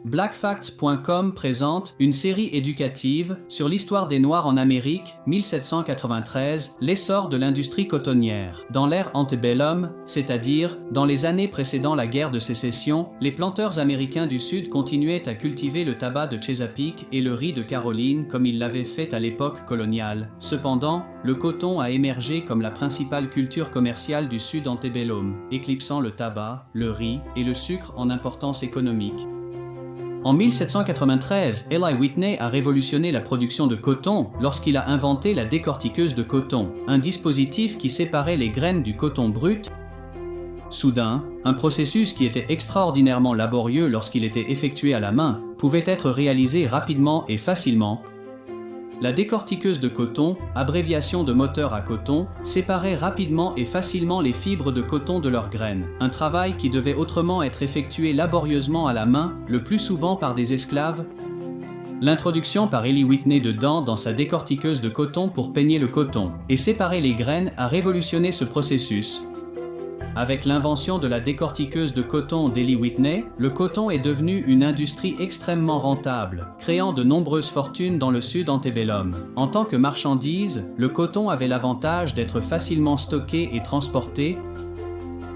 Blackfacts.com présente une série éducative sur l'histoire des Noirs en Amérique, 1793, l'essor de l'industrie cotonnière. Dans l'ère antebellum, c'est-à-dire dans les années précédant la guerre de sécession, les planteurs américains du Sud continuaient à cultiver le tabac de Chesapeake et le riz de Caroline comme ils l'avaient fait à l'époque coloniale. Cependant, le coton a émergé comme la principale culture commerciale du Sud antebellum, éclipsant le tabac, le riz et le sucre en importance économique. En 1793, Eli Whitney a révolutionné la production de coton lorsqu'il a inventé la décortiqueuse de coton, un dispositif qui séparait les graines du coton brut. Soudain, un processus qui était extraordinairement laborieux lorsqu'il était effectué à la main, pouvait être réalisé rapidement et facilement. La décortiqueuse de coton, abréviation de moteur à coton, séparait rapidement et facilement les fibres de coton de leurs graines, un travail qui devait autrement être effectué laborieusement à la main, le plus souvent par des esclaves. L'introduction par Eli Whitney de dents dans sa décortiqueuse de coton pour peigner le coton et séparer les graines a révolutionné ce processus. Avec l'invention de la décortiqueuse de coton d'Eli Whitney, le coton est devenu une industrie extrêmement rentable, créant de nombreuses fortunes dans le Sud antebellum. En tant que marchandise, le coton avait l'avantage d'être facilement stocké et transporté.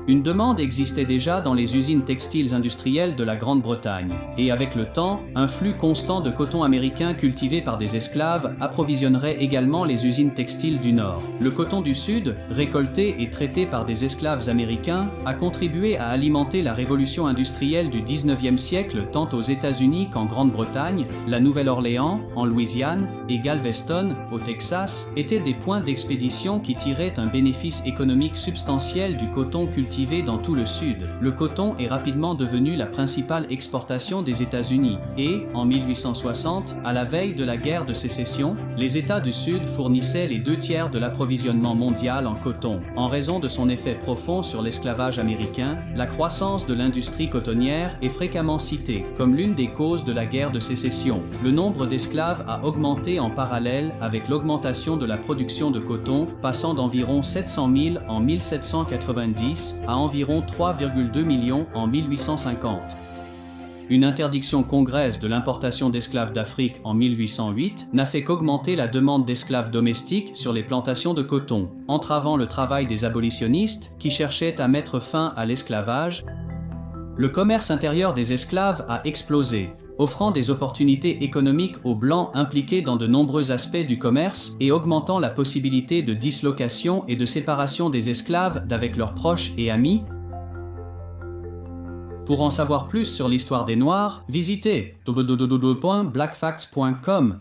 Une demande existait déjà dans les usines textiles industrielles de la Grande-Bretagne, et avec le temps, un flux constant de coton américain cultivé par des esclaves approvisionnerait également les usines textiles du Nord. Le coton du Sud, récolté et traité par des esclaves américains, a contribué à alimenter la révolution industrielle du 19e siècle tant aux États-Unis qu'en Grande-Bretagne. La Nouvelle-Orléans, en Louisiane, et Galveston, au Texas, étaient des points d'expédition qui tiraient un bénéfice économique substantiel du coton cultivé dans tout le Sud. Le coton est rapidement devenu la principale exportation des États-Unis et, en 1860, à la veille de la guerre de sécession, les États du Sud fournissaient les 2/3 de l'approvisionnement mondial en coton. En raison de son effet profond sur l'esclavage américain, la croissance de l'industrie cotonnière est fréquemment citée comme l'une des causes de la guerre de sécession. Le nombre d'esclaves a augmenté en parallèle avec l'augmentation de la production de coton, passant d'environ 700 000 en 1790 à environ 3,2 millions en 1850. Une interdiction congrès de l'importation d'esclaves d'Afrique en 1808 n'a fait qu'augmenter la demande d'esclaves domestiques sur les plantations de coton, entravant le travail des abolitionnistes qui cherchaient à mettre fin à l'esclavage. Le commerce intérieur des esclaves a explosé, offrant des opportunités économiques aux Blancs impliqués dans de nombreux aspects du commerce et augmentant la possibilité de dislocation et de séparation des esclaves d'avec leurs proches et amis. Pour en savoir plus sur l'histoire des Noirs, visitez www.blackfacts.com.